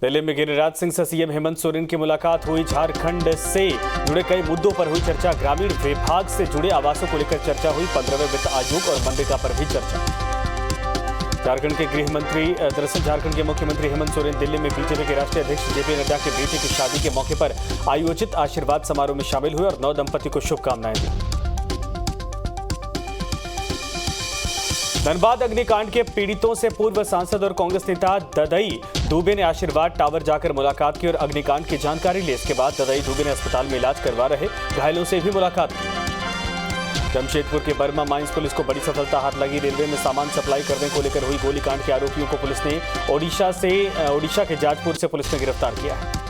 दिल्ली में गिरिराज सिंह से सीएम हेमंत सोरेन की मुलाकात हुई। झारखंड से जुड़े कई मुद्दों पर हुई चर्चा। ग्रामीण विभाग से जुड़े आवासों को लेकर चर्चा हुई। 15वें वित्त आयोग और मनरेगा पर भी चर्चा। झारखंड के गृह मंत्री दरअसल झारखंड के मुख्यमंत्री हेमंत सोरेन दिल्ली में बीजेपी के राष्ट्रीय अध्यक्ष जेपी नड्डा के बेटे की शादी के मौके पर आयोजित आशीर्वाद समारोह में शामिल हुए और नव दंपति को शुभकामनाएं दी। धनबाद अग्निकांड के पीड़ितों से पूर्व सांसद और कांग्रेस नेता ददई दुबे ने आशीर्वाद टावर जाकर मुलाकात की और अग्निकांड की जानकारी ली। इसके बाद ददई दुबे ने अस्पताल में इलाज करवा रहे घायलों से भी मुलाकात की। जमशेदपुर के बर्मा माइंस पुलिस को बड़ी सफलता हाथ लगी। रेलवे में सामान सप्लाई करने को लेकर हुई गोलीकांड के आरोपियों को पुलिस ने ओडिशा के जाजपुर से पुलिस ने गिरफ्तार किया है।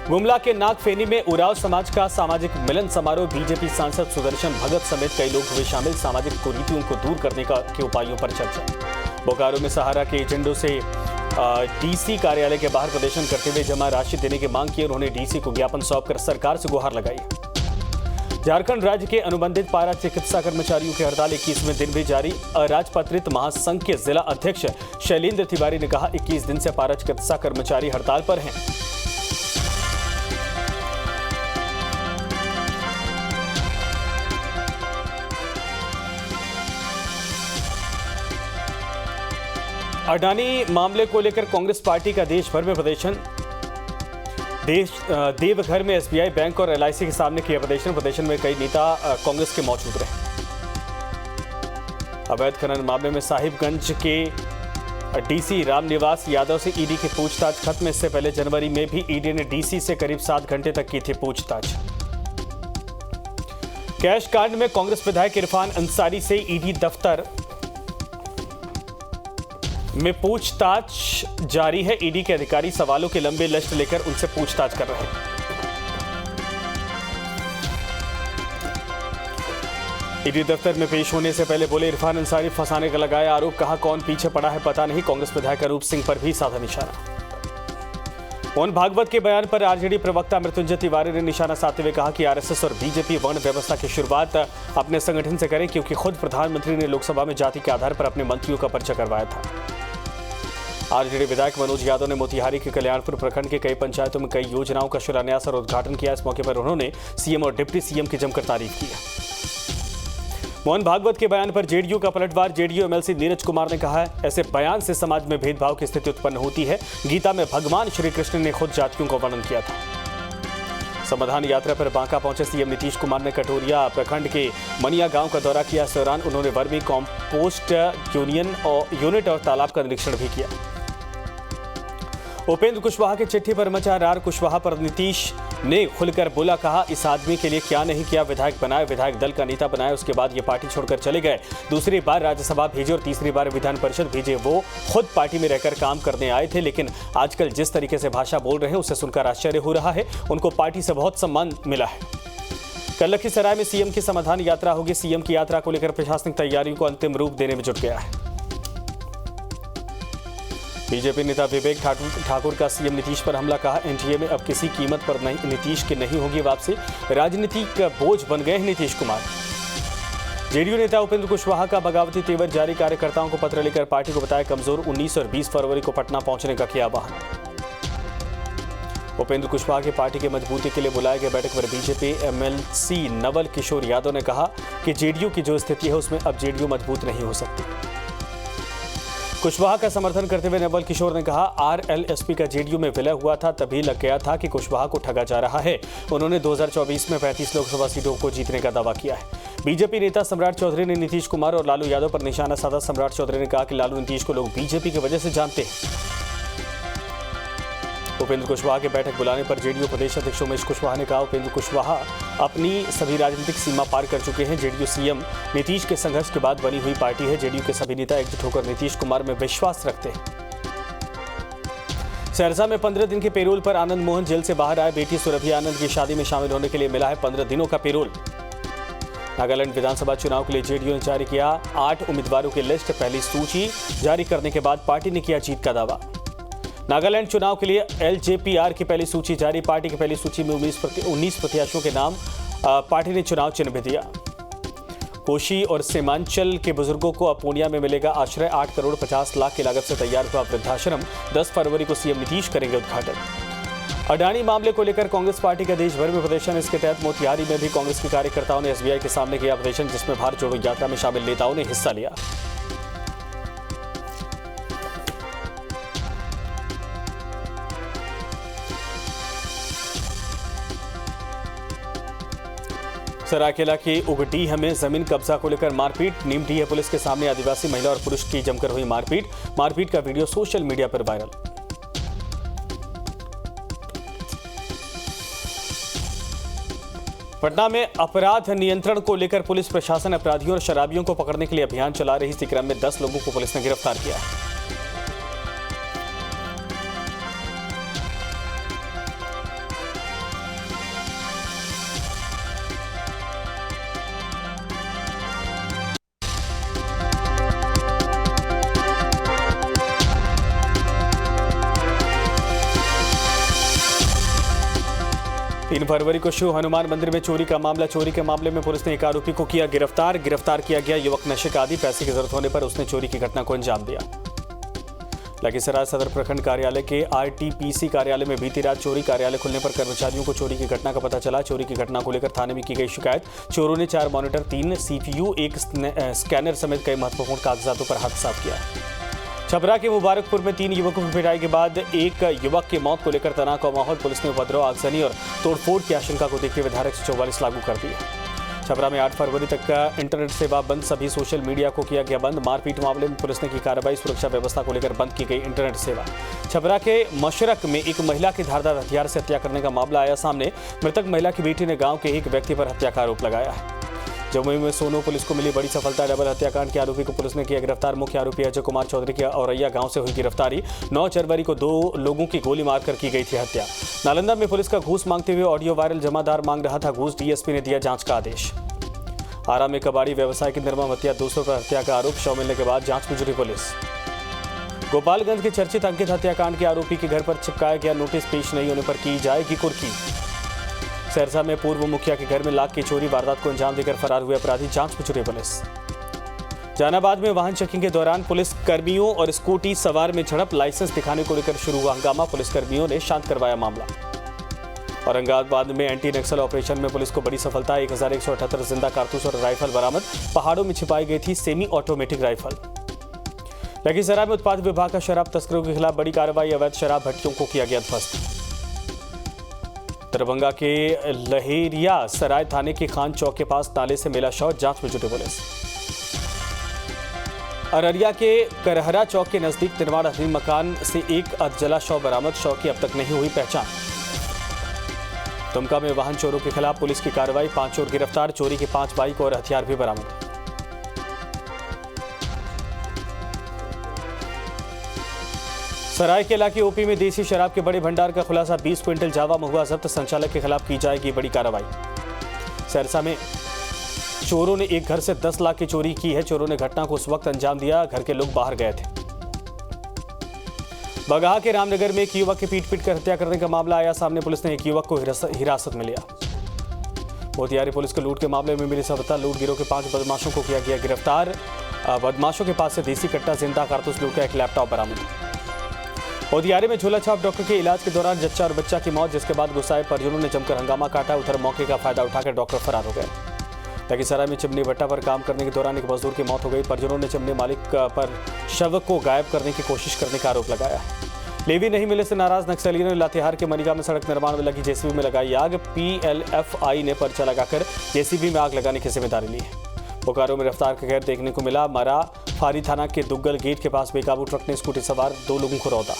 गुमला के नागफेनी में उराव समाज का सामाजिक मिलन समारोह। बीजेपी सांसद सुदर्शन भगत समेत कई लोग हुए शामिल। सामाजिक कुरीतियों को दूर करने के उपायों पर चर्चा। बोकारो में सहारा के एजेंडों से डीसी कार्यालय के बाहर प्रदर्शन करते हुए जमा राशि देने की मांग की। उन्होंने डीसी को ज्ञापन सौंपकर सरकार से गुहार लगाई। झारखंड राज्य के अनुबंधित पारा चिकित्सा कर्मचारियों की हड़ताल 21वें दिन भी जारी। अराजपत्रित महासंघ के जिला अध्यक्ष शैलेंद्र तिवारी ने कहा 21 दिन से पारा चिकित्सा कर्मचारी हड़ताल पर हैं। अडानी मामले को लेकर कांग्रेस पार्टी का देश भर में प्रदर्शन। देवघर में एसबीआई बैंक और एलआईसी के सामने किया प्रदर्शन में कई नेता कांग्रेस के मौजूद रहे। अवैध खनन मामले में साहिबगंज के डीसी रामनिवास यादव से ईडी की पूछताछ खत्म। इससे पहले जनवरी में भी ईडी ने डीसी से करीब 7 घंटे तक की थी पूछताछ। कैश कांड में कांग्रेस विधायक इरफान अंसारी से ईडी दफ्तर में पूछताछ जारी है। ईडी के अधिकारी सवालों के लंबे लिस्ट लेकर उनसे पूछताछ कर रहे हैं। ईडी दफ्तर में पेश होने से पहले बोले इरफान अंसारी फंसाने का लगाया आरोप। कहा कौन पीछे पड़ा है पता नहीं। कांग्रेस विधायक अरूप सिंह पर भी साधा निशाना। मोहन भागवत के बयान पर आरजेडी प्रवक्ता मृत्युंजय तिवारी ने निशाना साधते हुए कहा कि आरएसएस और बीजेपी वर्ण व्यवस्था की शुरुआत अपने संगठन से करें, क्योंकि खुद प्रधानमंत्री ने लोकसभा में जाति के आधार पर अपने मंत्रियों का पर्चा करवाया था। आरजेडी विधायक मनोज यादव ने मोतिहारी के कल्याणपुर प्रखंड के कई पंचायतों में कई योजनाओं का शिलान्यास और उद्घाटन किया। इस मौके पर उन्होंने सीएम और डिप्टी सीएम की जमकर तारीफ की। मोहन भागवत के बयान पर जेडीयू का पलटवार। जेडीयू एमएलसी नीरज कुमार ने कहा है ऐसे बयान से समाज में भेदभाव की स्थिति उत्पन्न होती है। गीता में भगवान श्री कृष्ण ने खुद जातियों का वर्णन किया था। समाधान यात्रा पर बांका पहुंचे सीएम नीतीश कुमार ने कटोरिया प्रखंड के मनिया गांव का दौरा किया। इस दौरान उन्होंने वर्मी कॉम्पोस्ट यूनिट और तालाब का निरीक्षण भी किया। उपेंद्र कुशवाहा की चिट्ठी पर मचा रार। कुशवाहा पर नीतीश ने खुलकर बोला। कहा इस आदमी के लिए क्या नहीं किया। विधायक बनाए, विधायक दल का नेता बनाया, उसके बाद ये पार्टी छोड़कर चले गए। दूसरी बार राज्यसभा भेजे और तीसरी बार विधान परिषद भेजे। वो खुद पार्टी में रहकर काम करने आए थे, लेकिन आजकल जिस तरीके से भाषा बोल रहे हैं उससे सुनकर आश्चर्य हो रहा है। उनको पार्टी से बहुत सम्मान मिला है। कल लखीसराय में सीएम की समाधान यात्रा होगी। सीएम की यात्रा को लेकर प्रशासनिक तैयारियों को अंतिम रूप देने में जुट गया है। बीजेपी नेता विवेक ठाकुर का सीएम नीतीश पर हमला। कहा एनडीए में अब किसी कीमत पर नहीं, नीतीश की नहीं होगी वापसी। राजनीतिक बोझ बन गए हैं नीतीश कुमार। जेडीयू नेता उपेंद्र कुशवाहा का बगावती तेवर जारी। कार्यकर्ताओं को पत्र लेकर पार्टी को बताया कमजोर। 19 और 20 फरवरी को पटना पहुंचने का किया आह्वान। उपेंद्र कुशवाहा की पार्टी की मजबूती के लिए बुलाए गए बैठक पर बीजेपी एमएलसी नवल किशोर यादव ने कहा कि जेडीयू की जो स्थिति है उसमें अब जेडीयू मजबूत नहीं हो सकती। कुशवाहा का समर्थन करते हुए नवल किशोर ने कहा आरएलएसपी का जेडीयू में विलय हुआ था, तभी लग गया था कि कुशवाहा को ठगा जा रहा है। उन्होंने 2024 में 35 लोकसभा सीटों को जीतने का दावा किया है। बीजेपी नेता सम्राट चौधरी ने नीतीश कुमार और लालू यादव पर निशाना साधा। सम्राट चौधरी ने कहा कि लालू नीतीश को लोग बीजेपी की वजह से जानते हैं। उपेंद्र कुशवाहा के बैठक बुलाने पर जेडीयू प्रदेश अध्यक्ष उमेश कुशवाहा ने कहा उपेंद्र कुशवाहा अपनी सभी राजनीतिक सीमा पार कर चुके हैं। जेडीयू सीएम नीतीश के संघर्ष के बाद बनी हुई पार्टी है। जेडीयू के सभी नेता एकजुट होकर नीतीश कुमार में विश्वास रखते हैं। सहरसा में 15 दिन के पेरोल पर आनंद मोहन जेल से बाहर आए। बेटी सुरभि आनंद की शादी में शामिल होने के लिए मिला है 15 दिनों का पेरोल। नागालैंड विधानसभा चुनाव के लिए जेडीयू ने जारी किया 8 उम्मीदवारों की लिस्ट। पहली सूची जारी करने के बाद पार्टी ने किया जीत का दावा। नागालैंड चुनाव के लिए एलजेपीआर की पहली सूची जारी। पार्टी की पहली सूची में 19 प्रत्याशियों के नाम। पार्टी ने चुनाव चिन्ह भी दिया। कोशी और सीमांचल के बुजुर्गों को अब पूर्णिया में मिलेगा आश्रय। 8 करोड़ 50 लाख की लागत से तैयार हुआ वृद्धाश्रम। 10 फरवरी को सीएम नीतीश करेंगे उद्घाटन। अडानी मामले को लेकर कांग्रेस पार्टी का देश भर में प्रदर्शन। इसके तहत मोतिहारी में भी कांग्रेस के कार्यकर्ताओं ने एसबीआई के सामने किया प्रदर्शन, जिसमें भारत जोड़ो यात्रा में शामिल नेताओं ने हिस्सा लिया। सरायकेला के उगडीह में जमीन कब्जा को लेकर मारपीट। नीमडीह पुलिस के सामने आदिवासी महिला और पुरुष की जमकर हुई मारपीट का वीडियो सोशल मीडिया पर वायरल। पटना में अपराध नियंत्रण को लेकर पुलिस प्रशासन अपराधियों और शराबियों को पकड़ने के लिए अभियान चला रही। इसी क्रम में 10 लोगों को पुलिस ने गिरफ्तार किया। तीन फरवरी को शिव हनुमान मंदिर में चोरी का मामला। चोरी के मामले में पुलिस ने एक आरोपी को किया गिरफ्तार किया गया युवक नशे का आदी। पैसे की जरूरत होने पर उसने चोरी की घटना को अंजाम दिया। लखीसराय सदर प्रखंड कार्यालय के आरटीपीसी कार्यालय में बीती रात चोरी। कार्यालय खुलने पर कर्मचारियों को चोरी की घटना का पता चला। चोरी की घटना को लेकर थाने में की गई शिकायत। चोरों ने 4 मॉनिटर, 3 सीपीयू, 1 स्कैनर समेत कई महत्वपूर्ण कागजातों पर हाथ साफ किया। छपरा के मुबारकपुर में 3 युवकों की पिटाई के बाद एक युवक की मौत को लेकर तनाव का माहौल। पुलिस ने उपद्रव, आगजनी और तोड़फोड़ की आशंका को देखते हुए धारा 144 लागू कर दी है। छपरा में 8 फरवरी तक का इंटरनेट सेवा बंद। सभी सोशल मीडिया को किया गया बंद। मारपीट मामले में पुलिस ने की कार्रवाई। सुरक्षा व्यवस्था को लेकर बंद की गई इंटरनेट सेवा। छपरा के मशरक में एक महिला की धारदार हथियार से हत्या करने का मामला आया सामने। मृतक महिला की बेटी ने गाँव के एक व्यक्ति पर हत्या का आरोप लगाया है। जमुई में सोनो पुलिस को मिली बड़ी सफलता। डबल हत्याकांड के आरोपी को पुलिस ने किया गिरफ्तार। मुख्य आरोपी अजय कुमार चौधरी की औरैया गांव से हुई गिरफ्तारी। 9 जनवरी को 2 लोगों की गोली मारकर की गई थी हत्या। नालंदा में पुलिस का घूस मांगते हुए ऑडियो वायरल। जमादार मांग रहा था घूस। डीएसपी ने दिया जांच का आदेश। आरा में कबाड़ी व्यवसाय की निर्मम हत्या। 200 पर हत्या का आरोप। शव मिलने के बाद जांच में जुटी पुलिस। गोपालगंज के चर्चित अंकित हत्याकांड के आरोपी के घर पर चिपकाया गया नोटिस। पेश नहीं होने पर की जाएगी कुर्की। सहरसा में पूर्व मुखिया के घर में लाख की चोरी। वारदात को अंजाम देकर फरार हुए अपराधी। जांच में जुटी पुलिस। जहानाबाद में वाहन चेकिंग के दौरान पुलिस कर्मियों और स्कूटी सवार में झड़प। लाइसेंस दिखाने को लेकर शुरू हुआ हंगामा। पुलिस कर्मियों ने शांत करवाया मामला। औरंगाबाद में एंटी नक्सल ऑपरेशन में पुलिस को बड़ी सफलता। 1178 जिंदा कारतूस और राइफल बरामद। पहाड़ों में छिपाई गई थी सेमी ऑटोमेटिक राइफल। लखीसराय में उत्पाद विभाग का शराब तस्करों के खिलाफ बड़ी कार्रवाई। अवैध शराब भट्टियों को किया गया ध्वस्त। दरभंगा के लहेरिया सराय थाने के खान चौक के पास नाले से मिला शव। जांच में जुटी पुलिस। अररिया के करहरा चौक के नजदीक निर्माणाधीन मकान से एक अधजला शव बरामद। शव की अब तक नहीं हुई पहचान। दुमका में वाहन चोरों के खिलाफ पुलिस की कार्रवाई। 5 चोर गिरफ्तार। चोरी के 5 बाइक और हथियार भी बरामद। सरायकेला की ओपी में देसी शराब के बड़े भंडार का खुलासा। 20 क्विंटल जावा महुआ जब्त। संचालक के खिलाफ की जाएगी बड़ी कार्रवाई। सहरसा में चोरों ने एक घर से 10 लाख की चोरी की है। चोरों ने घटना को उस वक्त अंजाम दिया घर के लोग बाहर गए थे। बगहा के रामनगर में एक युवक की पीट कर हत्या करने का मामला आया सामने। पुलिस ने एक युवक को हिरासत में लिया। मोतिहारी पुलिस को लूट के मामले में मिली सफलता। लूट गिरोह के 5 बदमाशों को किया गया गिरफ्तार। बदमाशों के पास से देसी कट्टा, जिंदा कारतूस लूट का एक लैपटॉप बरामद। मोतिहारी में झोला छाप डॉक्टर के इलाज के दौरान जच्चा और बच्चा की मौत, जिसके बाद गुस्साए परिजनों ने जमकर हंगामा काटा। उधर मौके का फायदा उठाकर डॉक्टर फरार हो गए। लखीसराय में चिमनी भट्टा पर काम करने के दौरान एक मजदूर की मौत हो गई। परिजनों ने चिमनी मालिक पर शव को गायब करने की कोशिश करने का आरोप लगाया। लेवी नहीं मिले से नाराज नक्सलियों ने लातेहार के मनिका में सड़क निर्माण में लगी जेसीबी में लगाई आग। पीएलएफआई ने पर्चा लगाकर जेसीबी में आग लगाने की जिम्मेदारी ली है। बोकारो में रफ्तार का कहर देखने को मिला। मारा फारी थाना के दुग्गल गेट के पास बेकाबू ट्रक ने स्कूटी सवार 2 लोगों को रौंदा।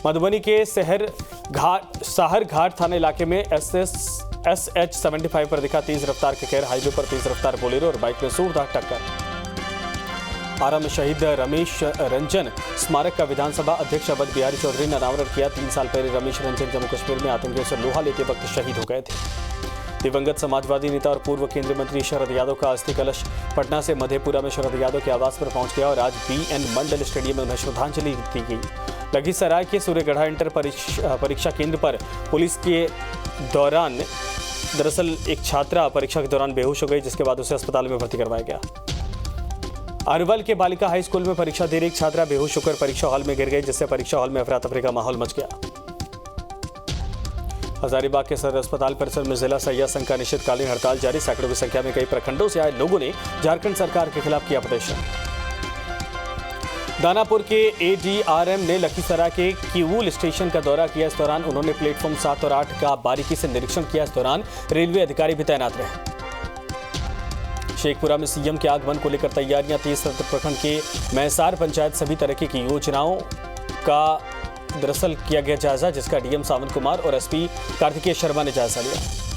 मधुबनी के साहर घाट थाना इलाके में SH 75 पर दिखा तेज रफ्तार के कहर। हाईवे पर तेज रफ्तार बोलेरो और बाइक में जोरदार टक्कर। आरा में शहीद रमेश रंजन स्मारक का विधानसभा अध्यक्ष अवध बिहारी चौधरी ने अनावरण किया। 3 साल पहले रमेश रंजन जम्मू कश्मीर में आतंकियों से लोहा लेते वक्त शहीद हो गए थे। दिवंगत समाजवादी नेता और पूर्व केंद्रीय मंत्री शरद यादव का अस्थि कलश पटना से मधेपुरा में शरद यादव के आवास पर पहुंच गया और आज BN मंडल स्टेडियम में उन्हें श्रद्धांजलि दी गई। लखीसराय के सूर्यगढ़ा इंटर परीक्षा केंद्र पर पुलिस के दौरान दरअसल एक छात्रा परीक्षा के दौरान बेहोश हो गई, जिसके बाद उसे अस्पताल में भर्ती करवाया गया। अरवल के बालिका हाई स्कूल में परीक्षा दे रही एक छात्रा बेहोश होकर परीक्षा हॉल में गिर गई, जिससे परीक्षा हॉल में अफरा तफरी का माहौल मच गया। हजारीबाग के सदर अस्पताल परिसर में जिला सैया संघ का अनिश्चितकालीन हड़ताल जारी। सैकड़ों की संख्या में कई प्रखंडों से आए लोगों ने झारखंड सरकार के खिलाफ किया प्रदर्शन। दानापुर के एडीआरएम ने लखीसराय के किऊल स्टेशन का दौरा किया। इस दौरान उन्होंने प्लेटफॉर्म 7 और 8 का बारीकी से निरीक्षण किया। इस दौरान रेलवे अधिकारी भी तैनात रहे। शेखपुरा में सीएम के आगमन को लेकर तैयारियां तेज। सत्र प्रखंड के मैसार पंचायत सभी तरह की योजनाओं का दरअसल किया गया जायजा, जिसका डीएम सावंत कुमार और एसपी कार्तिकेय शर्मा ने जायजा लिया।